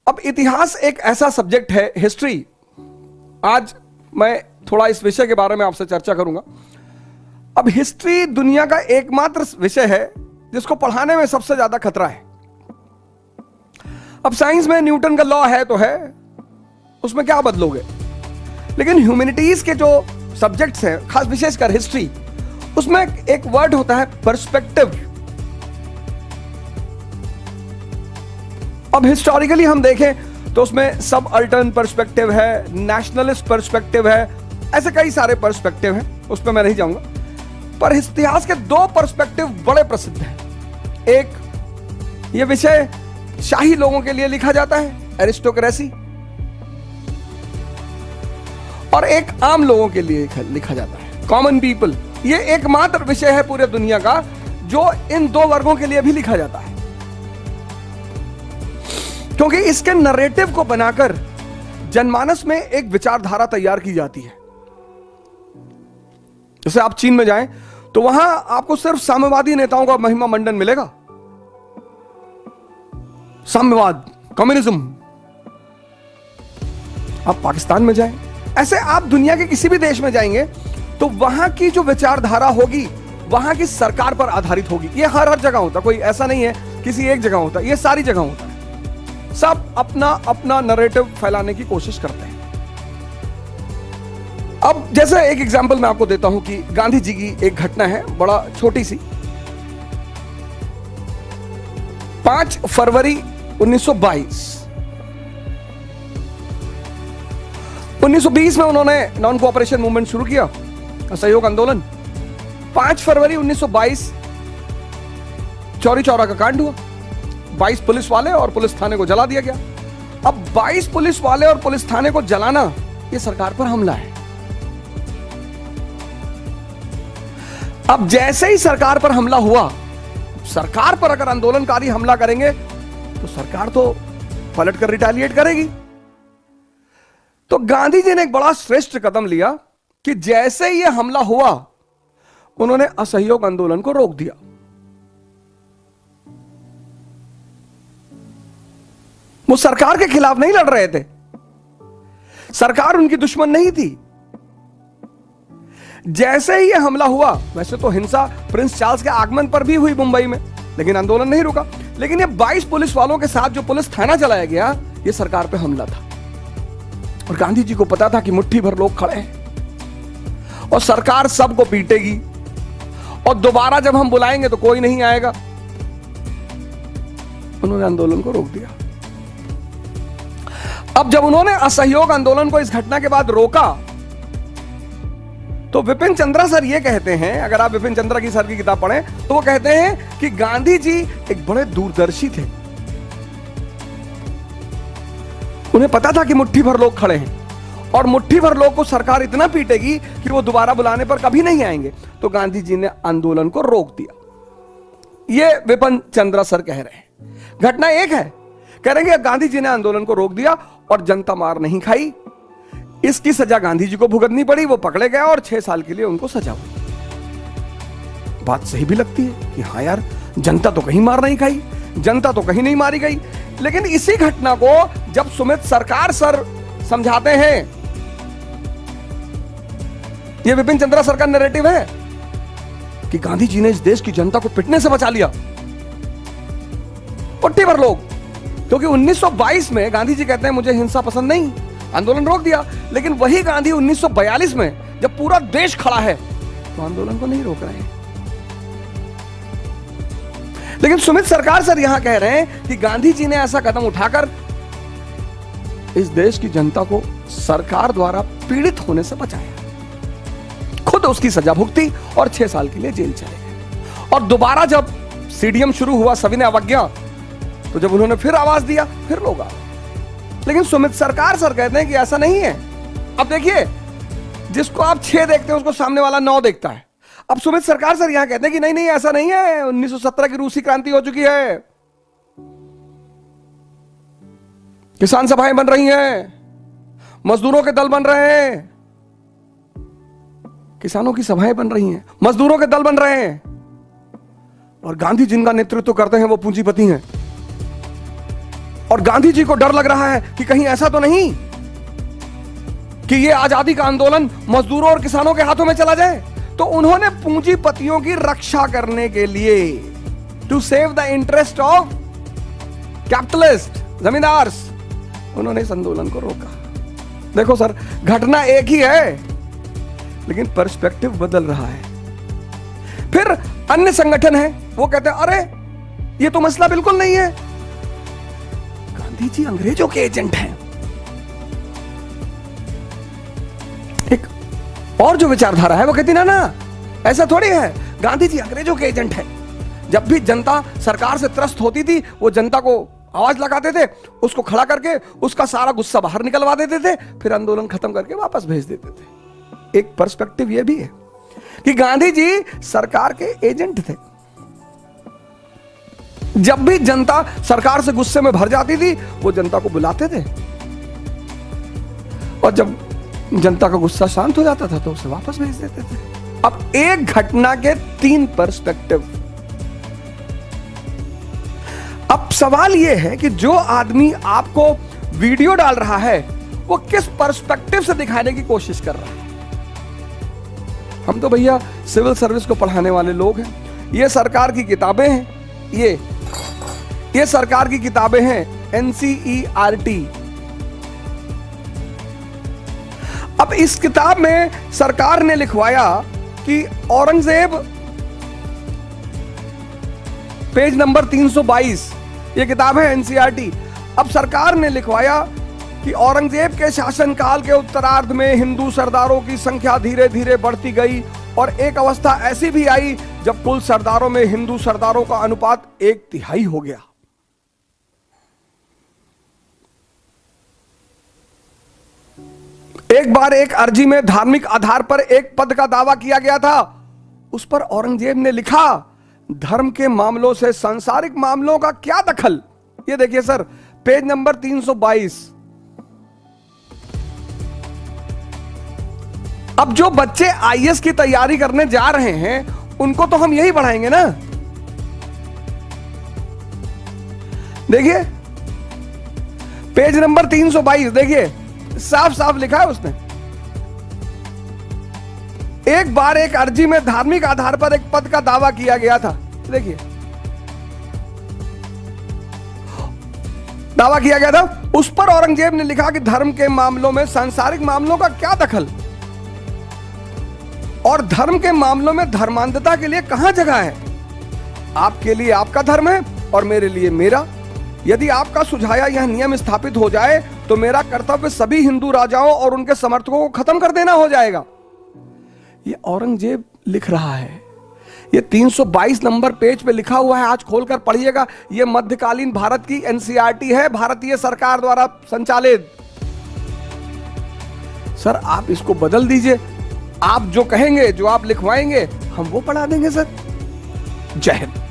अब इतिहास एक ऐसा सब्जेक्ट है, हिस्ट्री। आज मैं थोड़ा इस विषय के बारे में आपसे चर्चा करूंगा। अब हिस्ट्री दुनिया का एकमात्र विषय है जिसको पढ़ाने में सबसे ज्यादा खतरा है। अब साइंस में न्यूटन का लॉ है तो है, उसमें क्या बदलोगे, लेकिन ह्यूमैनिटीज के जो सब्जेक्ट्स हैं, खास विशेषकर हिस्ट्री, उसमें एक वर्ड होता है पर्सपेक्टिव। अब हिस्टोरिकली हम देखें तो उसमें सब अल्टर्न पर्सपेक्टिव है, नेशनलिस्ट पर्सपेक्टिव है, ऐसे कई सारे पर्सपेक्टिव हैं, उस पर मैं नहीं जाऊंगा। पर इतिहास के दो पर्सपेक्टिव बड़े प्रसिद्ध हैं। एक, यह विषय शाही लोगों के लिए लिखा जाता है, एरिस्टोक्रेसी, और एक आम लोगों के लिए लिखा जाता है, कॉमन पीपल। यह एकमात्र विषय है पूरे दुनिया का जो इन दो वर्गों के लिए भी लिखा जाता है, क्योंकि इसके नरेटिव को बनाकर जनमानस में एक विचारधारा तैयार की जाती है। जैसे आप चीन में जाएं तो वहां आपको सिर्फ साम्यवादी नेताओं का महिमा मंडन मिलेगा, साम्यवाद, कम्युनिज्म। आप पाकिस्तान में जाएं, ऐसे आप दुनिया के किसी भी देश में जाएंगे तो वहां की जो विचारधारा होगी वहां की सरकार पर आधारित होगी। ये हर जगह होता, कोई ऐसा नहीं है किसी एक जगह होता, ये सारी जगह होता है। सब अपना अपना नैरेटिव फैलाने की कोशिश करते हैं। अब जैसे एक एग्जांपल मैं आपको देता हूं कि गांधी जी की एक घटना है, बड़ा छोटी सी। 5 फरवरी 1920 में उन्होंने नॉन कोऑपरेशन मूवमेंट शुरू किया, असहयोग आंदोलन। 5 फरवरी 1922 चौरी चौरा का कांड हुआ, 22 पुलिस वाले और पुलिस थाने को जला दिया गया। अब 22 पुलिस वाले और पुलिस थाने को जलाना, यह सरकार पर हमला है। अब जैसे ही सरकार पर हमला हुआ, सरकार पर अगर आंदोलनकारी हमला करेंगे तो सरकार तो पलटकर रिटेलिएट करेगी। तो गांधी जी ने एक बड़ा श्रेष्ठ कदम लिया कि जैसे ही यह हमला हुआ, उन्होंने असहयोग आंदोलन को रोक दिया। वो सरकार के खिलाफ नहीं लड़ रहे थे, सरकार उनकी दुश्मन नहीं थी। जैसे ही यह हमला हुआ, वैसे तो हिंसा प्रिंस चार्ल्स के आगमन पर भी हुई मुंबई में, लेकिन आंदोलन नहीं रुका। लेकिन ये 22 पुलिस वालों के साथ जो पुलिस थाना चलाया गया, यह सरकार पे हमला था। और गांधी जी को पता था कि मुट्ठी भर लोग खड़े हैं और सरकार सबको पीटेगी, और दोबारा जब हम बुलाएंगे तो कोई नहीं आएगा। उन्होंने आंदोलन को रोक दिया। अब जब उन्होंने असहयोग आंदोलन को इस घटना के बाद रोका, तो विपिन चंद्रा सर ये कहते हैं, अगर आप विपिन चंद्रा की सर की किताब पढ़ें तो वो कहते हैं कि गांधी जी एक बड़े दूरदर्शी थे। उन्हें पता था कि मुट्ठी भर लोग खड़े हैं और मुट्ठी भर लोग को सरकार इतना पीटेगी कि वो दोबारा बुलाने पर कभी नहीं आएंगे। तो गांधी जी ने आंदोलन को रोक दिया। ये विपिन चंद्रा सर कह रहे हैं। घटना एक है, कह रहे हैं गांधी जी ने आंदोलन को रोक दिया और जनता मार नहीं खाई। इसकी सजा गांधी जी को भुगतनी पड़ी, वो पकड़े गए और 6 साल के लिए उनको सजा हुई। बात सही भी लगती है कि हाँ यार, जनता तो कहीं मार नहीं खाई, जनता तो कहीं नहीं मारी गई। लेकिन इसी घटना को जब सुमित सरकार सर समझाते हैं, ये विपिन चंद्रा सर का नैरेटिव है कि गांधी जी ने इस देश की जनता को पिटने से बचा लिया, मुट्ठी भर लोग। क्योंकि 1922 में गांधी जी कहते हैं मुझे हिंसा पसंद नहीं, आंदोलन रोक दिया। लेकिन वही गांधी 1942 में जब पूरा देश खड़ा है तो आंदोलन को नहीं रोक रहे हैं। लेकिन सुमित सरकार सर यहां कह रहे हैं कि गांधी जी ने ऐसा कदम उठाकर इस देश की जनता को सरकार द्वारा पीड़ित होने से बचाया, खुद उसकी सजा भुगती और 6 साल के लिए जेल चले गए। और दोबारा जब सीडीएम शुरू हुआ, सविनय अवज्ञा, तो जब उन्होंने फिर आवाज दिया, फिर लोग आ। लेकिन सुमित सरकार सर कहते हैं कि ऐसा नहीं है। अब देखिए, जिसको आप 6 देखते हैं उसको सामने वाला 9 देखता है। अब सुमित सरकार सर यहां कहते हैं कि नहीं नहीं ऐसा नहीं है, 1917 की रूसी क्रांति हो चुकी है, किसान सभाएं बन रही हैं, मजदूरों के दल बन रहे हैं, किसानों की सभाएं बन रही हैं, मजदूरों के दल बन रहे हैं, और गांधी जिनका नेतृत्व करते हैं वो पूंजीपति हैं। और गांधी जी को डर लग रहा है कि कहीं ऐसा तो नहीं कि ये आजादी का आंदोलन मजदूरों और किसानों के हाथों में चला जाए। तो उन्होंने पूंजीपतियों की रक्षा करने के लिए, to save the interest of capitalist, zamindars, उन्होंने इस आंदोलन को रोका। देखो सर, घटना एक ही है लेकिन पर्सपेक्टिव बदल रहा है। फिर अन्य संगठन है, वो कहते हैं अरे ये तो मसला बिल्कुल नहीं है, गांधी जी अंग्रेजों के एजेंट हैं। एक और जो विचारधारा है वो कहती ना ना ऐसा थोड़ी है, गांधी जी अंग्रेजों के एजेंट हैं। जब भी जनता सरकार से त्रस्त होती थी वो जनता को आवाज लगाते थे, उसको खड़ा करके उसका सारा गुस्सा बाहर निकलवा देते थे, फिर आंदोलन खत्म करके वापस भेज देते थे। एक पर्सपेक्टिव ये भी है कि गांधी जी सरकार के एजेंट थे। जब भी जनता सरकार से गुस्से में भर जाती थी वो जनता को बुलाते थे, और जब जनता का गुस्सा शांत हो जाता था तो उसे वापस भेज देते थे। अब एक घटना के तीन पर्सपेक्टिव। अब सवाल यह है कि जो आदमी आपको वीडियो डाल रहा है वो किस पर्सपेक्टिव से दिखाने की कोशिश कर रहा है। हम तो भैया सिविल सर्विस को पढ़ाने वाले लोग हैं, ये सरकार की किताबें हैं, ये सरकार की किताबें हैं NCERT। अब इस किताब में सरकार ने लिखवाया कि औरंगजेब, पेज नंबर 322, ये किताब है NCERT। अब सरकार ने लिखवाया कि औरंगजेब के शासनकाल के उत्तरार्ध में हिंदू सरदारों की संख्या धीरे धीरे बढ़ती गई और एक अवस्था ऐसी भी आई जब कुल सरदारों में हिंदू सरदारों का अनुपात 1/3 हो गया। एक बार एक अर्जी में धार्मिक आधार पर एक पद का दावा किया गया था, उस पर औरंगजेब ने लिखा, धर्म के मामलों से सांसारिक मामलों का क्या दखल। ये देखिए सर, पेज नंबर 322। अब जो बच्चे IAS की तैयारी करने जा रहे हैं उनको तो हम यही पढ़ाएंगे ना। देखिए पेज नंबर 322, देखिए साफ साफ लिखा है उसने, एक बार एक अर्जी में धार्मिक आधार पर एक पद का दावा किया गया था। देखिए दावा किया गया था, उस पर औरंगजेब ने लिखा कि धर्म के मामलों में सांसारिक मामलों का क्या दखल, और धर्म के मामलों में धर्मांधता के लिए कहां जगह है। आपके लिए आपका धर्म है और मेरे लिए मेरा। यदि आपका सुझाया यह नियम स्थापित हो जाए तो मेरा कर्तव्य सभी हिंदू राजाओं और उनके समर्थकों को खत्म कर देना हो जाएगा। ये औरंगजेब लिख रहा है, ये 322 नंबर पेज पे लिखा हुआ है, आज खोलकर पढ़िएगा। ये मध्यकालीन भारत की NCERT है, भारतीय सरकार द्वारा संचालित। सर आप इसको बदल दीजिए, आप जो कहेंगे, जो आप लिखवाएंगे हम वो पढ़ा देंगे सर। जय हिंद।